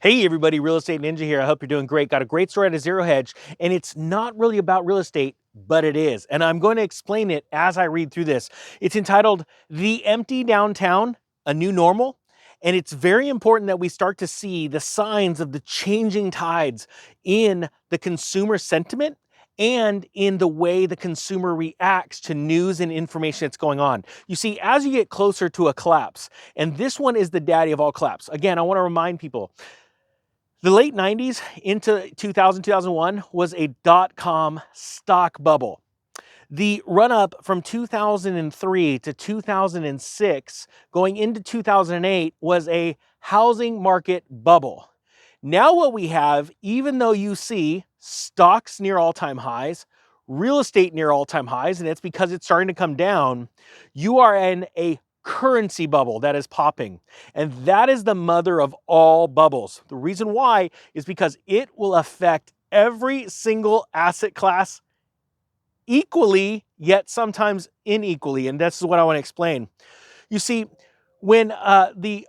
Hey everybody, Real Estate Ninja here. I hope you're doing great. Got a great story out of Zero Hedge, and it's not really about real estate, but it is. And I'm going to explain it as I read through this. It's entitled The Empty Downtown, A New Normal. And it's very important that we start to see the signs of the changing tides in the consumer sentiment and in the way the consumer reacts to news and information that's going on. You see, as you get closer to a collapse, and this one is the daddy of all collapse. Again, I want to remind people, the late 90s into 2000, 2001 was a dot-com stock bubble. The run-up from 2003 to 2006, going into 2008, was a housing market bubble. Now what we have, even though you see stocks near all-time highs, real estate near all-time highs, and it's because it's starting to come down, you are in a currency bubble that is popping. And that is the mother of all bubbles. The reason why is because it will affect every single asset class equally, yet sometimes unequally. And this is what I want to explain. You see, when the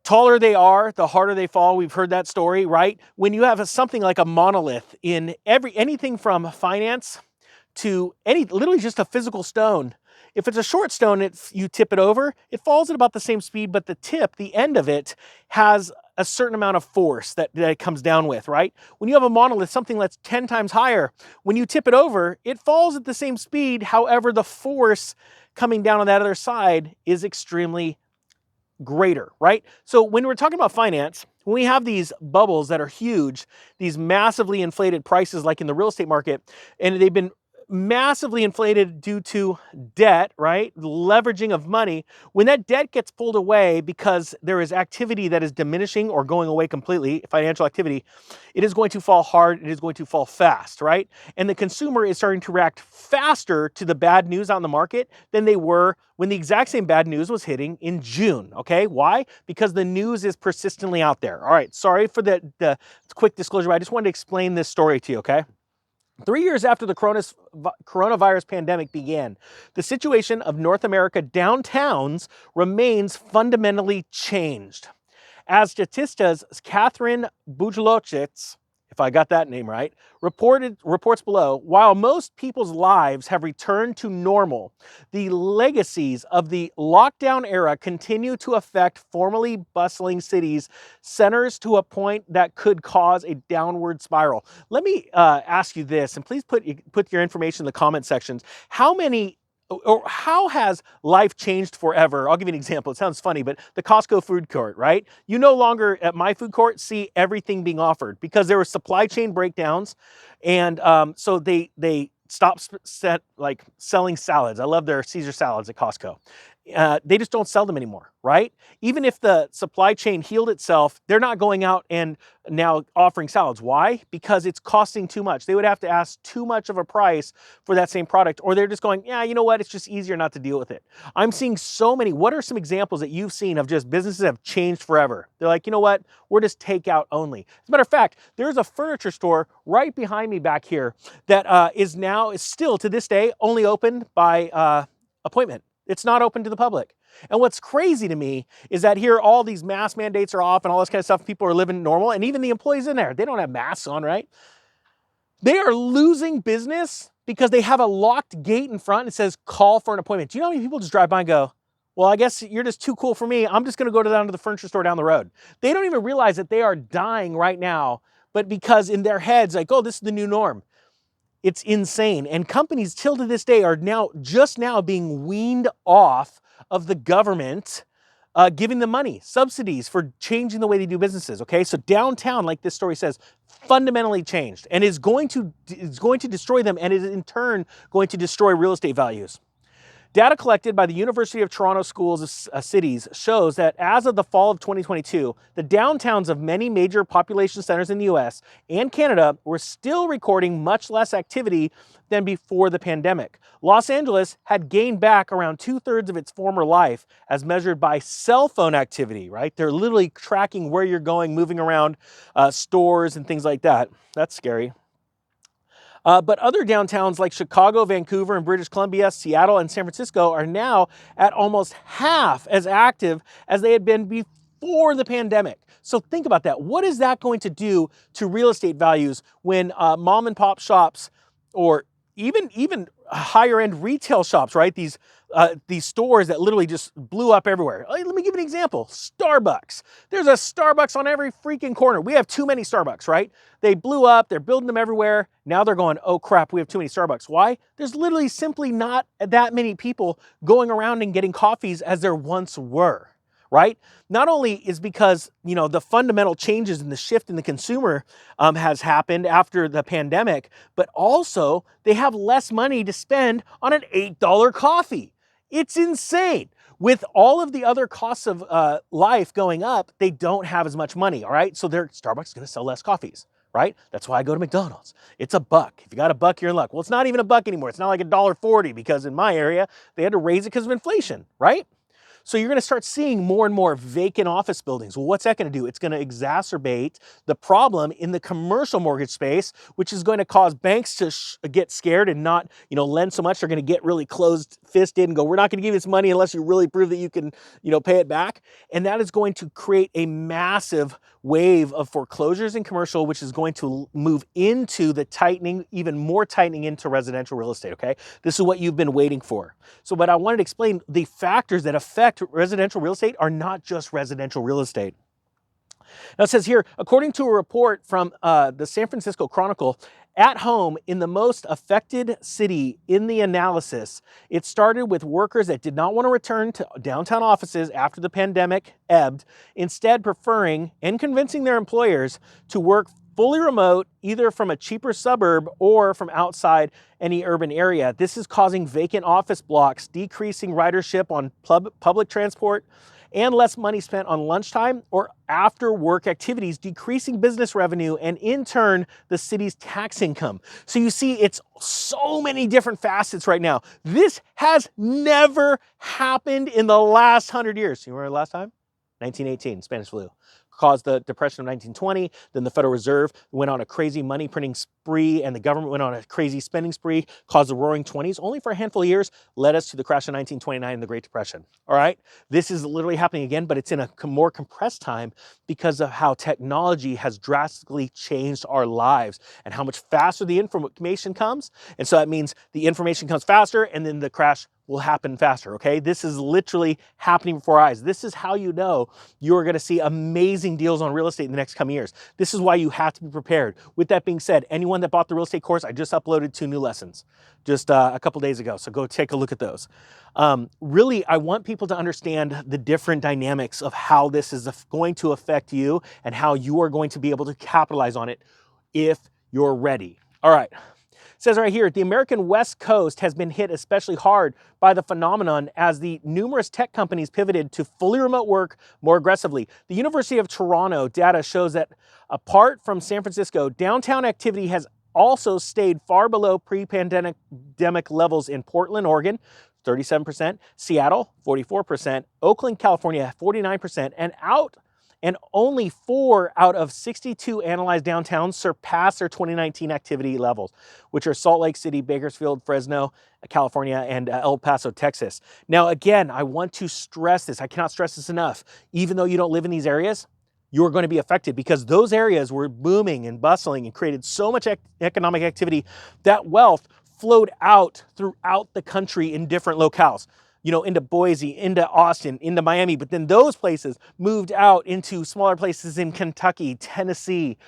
taller they are, the harder they fall. We've heard that story, right? When you have something like a monolith in anything from finance to literally just a physical stone. If it's a short stone, you tip it over, it falls at about the same speed, but the tip, the end of it, has a certain amount of force that it comes down with, right? When you have a monolith, something that's 10 times higher, when you tip it over, it falls at the same speed. However, the force coming down on that other side is extremely greater, right? So when we're talking about finance, when we have these bubbles that are huge, these massively inflated prices like in the real estate market, and they've been massively inflated due to debt, right? Leveraging of money. When that debt gets pulled away because there is activity that is diminishing or going away completely, financial activity, it is going to fall hard, it is going to fall fast, right? And the consumer is starting to react faster to the bad news out in the market than they were when the exact same bad news was hitting in June, okay? Why? Because the news is persistently out there. All right, sorry for the quick disclosure, but I just wanted to explain this story to you, okay? 3 years after the coronavirus pandemic began, the situation of North America downtowns remains fundamentally changed. As Statista's Catherine Bujlowicz, if I got that name right, reports below, while most people's lives have returned to normal, the legacies of the lockdown era continue to affect formerly bustling cities, centers to a point that could cause a downward spiral. Let me ask you this, and please put your information in the comment sections. How has life changed forever? I'll give you an example. It sounds funny, but the Costco food court, right? You no longer at my food court see everything being offered because there were supply chain breakdowns, and so they stopped selling salads. I love their Caesar salads at Costco. They just don't sell them anymore, right? Even if the supply chain healed itself, they're not going out and now offering salads. Why? Because it's costing too much. They would have to ask too much of a price for that same product, or they're just going, yeah, you know what? It's just easier not to deal with it. I'm seeing so many. What are some examples that you've seen of just businesses that have changed forever? They're like, you know what? We're just takeout only. As a matter of fact, there's a furniture store right behind me back here that is still to this day only open by appointment. It's not open to the public. And what's crazy to me is that here all these mask mandates are off and all this kind of stuff. People are living normal, and even the employees in there, they don't have masks on, right? They are losing business because they have a locked gate in front and it says call for an appointment. Do you know how many people just drive by and go, well, I guess you're just too cool for me. I'm just going to go down to the furniture store down the road. They don't even realize that they are dying right now, but because in their heads, like, oh, this is the new norm. It's insane. And companies till to this day are just now being weaned off of the government giving them money, subsidies for changing the way they do businesses, okay? So downtown, like this story says, fundamentally changed and is going to destroy them, and is in turn going to destroy real estate values. Data collected by the University of Toronto Schools of Cities shows that as of the fall of 2022, the downtowns of many major population centers in the US and Canada were still recording much less activity than before the pandemic. Los Angeles had gained back around 2/3 of its former life as measured by cell phone activity, right? They're literally tracking where you're going, moving around stores and things like that. That's scary. But other downtowns like Chicago, Vancouver, and British Columbia, Seattle, and San Francisco are now at almost half as active as they had been before before the pandemic. So think about that. What is that going to do to real estate values when mom and pop shops, or even higher end retail shops, right? These stores that literally just blew up everywhere. Let me give you an example. Starbucks. There's a Starbucks on every freaking corner. We have too many Starbucks, right? They blew up. They're building them everywhere. Now they're going, oh crap, we have too many Starbucks. Why? There's literally simply not that many people going around and getting coffees as there once were. Right? Not only is because, you know, the fundamental changes in the shift in the consumer has happened after the pandemic, but also they have less money to spend on an $8 coffee. It's insane. With all of the other costs of life going up, they don't have as much money, all right? So Starbucks is going to sell less coffees, right? That's why I go to McDonald's. It's a buck. If you got a buck, you're in luck. Well, it's not even a buck anymore. It's not like $1.40 because in my area, they had to raise it because of inflation, right? So you're going to start seeing more and more vacant office buildings. Well, what's that going to do? It's going to exacerbate the problem in the commercial mortgage space, which is going to cause banks to get scared and not, you know, lend so much. They're going to get really closed-fisted and go, we're not going to give you this money unless you really prove that you can, you know, pay it back. And that is going to create a massive wave of foreclosures in commercial, which is going to move into the tightening, even more tightening into residential real estate, okay? This is what you've been waiting for. So, but I wanted to explain the factors that affect residential real estate are not just residential real estate. Now it says here, according to a report from the San Francisco Chronicle, at home in the most affected city in the analysis, it started with workers that did not want to return to downtown offices after the pandemic ebbed, instead preferring and convincing their employers to work fully remote, either from a cheaper suburb or from outside any urban area. This is causing vacant office blocks, decreasing ridership on public transport, and less money spent on lunchtime or after work activities, decreasing business revenue and in turn, the city's tax income. So you see, it's so many different facets right now. This has never happened in the last 100 years. You remember the last time? 1918, Spanish flu. Caused the Depression of 1920. Then the Federal Reserve went on a crazy money printing spree and the government went on a crazy spending spree, caused the roaring 20s, only for a handful of years, led us to the crash of 1929 and the Great Depression. All right? This is literally happening again, but it's in a more compressed time because of how technology has drastically changed our lives and how much faster the information comes. And so that means the information comes faster and then the crash will happen faster, okay? This is literally happening before our eyes. This is how you know you're gonna see amazing deals on real estate in the next coming years. This is why you have to be prepared. With that being said, anyone that bought the real estate course, I just uploaded 2 new lessons just a couple days ago, so go take a look at those. Really, I want people to understand the different dynamics of how this is going to affect you and how you are going to be able to capitalize on it if you're ready. All right. It says right here, the American West Coast has been hit especially hard by the phenomenon as the numerous tech companies pivoted to fully remote work more aggressively. The University of Toronto data shows that apart from San Francisco, downtown activity has also stayed far below pre-pandemic levels in Portland, Oregon, 37%, Seattle, 44%, Oakland, California, 49%, and only 4 out of 62 analyzed downtowns surpassed their 2019 activity levels, which are Salt Lake City, Bakersfield, Fresno, California, and El Paso, Texas. Now, again, I want to stress this. I cannot stress this enough. Even though you don't live in these areas, you're going to be affected because those areas were booming and bustling and created so much economic activity that wealth flowed out throughout the country in different locales. You know, into Boise, into Austin, into Miami, but then those places moved out into smaller places in Kentucky, Tennessee,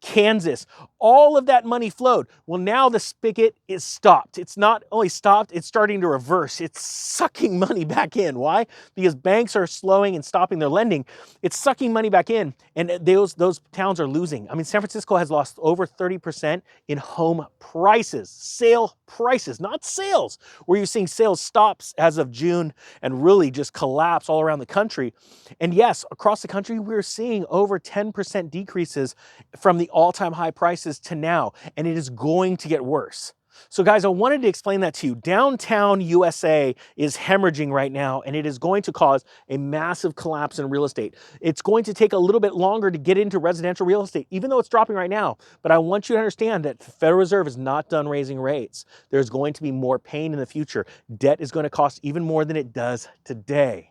Kansas. All of that money flowed. Well, now the spigot is stopped. It's not only stopped, it's starting to reverse. It's sucking money back in. Why? Because banks are slowing and stopping their lending. It's sucking money back in, and those towns are losing. I mean, San Francisco has lost over 30% in home prices, sale prices, not sales, where you're seeing sales stops as of June and really just collapse all around the country. And yes, across the country, we're seeing over 10% decreases from the all-time high prices to now, and it is going to get worse. So guys, I wanted to explain that to you. Downtown USA is hemorrhaging right now, and it is going to cause a massive collapse in real estate. It's going to take a little bit longer to get into residential real estate, even though it's dropping right now. But I want you to understand that the Federal Reserve is not done raising rates. There's going to be more pain in the future. Debt is going to cost even more than it does today.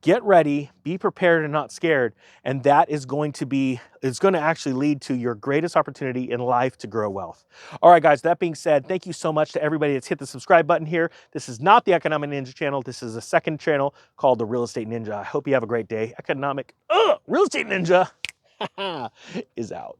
get ready, be prepared and not scared, and that is going to actually lead to your greatest opportunity in life to grow wealth. All right, guys, that being said, thank you so much to everybody that's hit the subscribe button here. This is not the Economic Ninja channel. This is a second channel called the Real Estate Ninja. I hope you have a great day. Real Estate Ninja is out.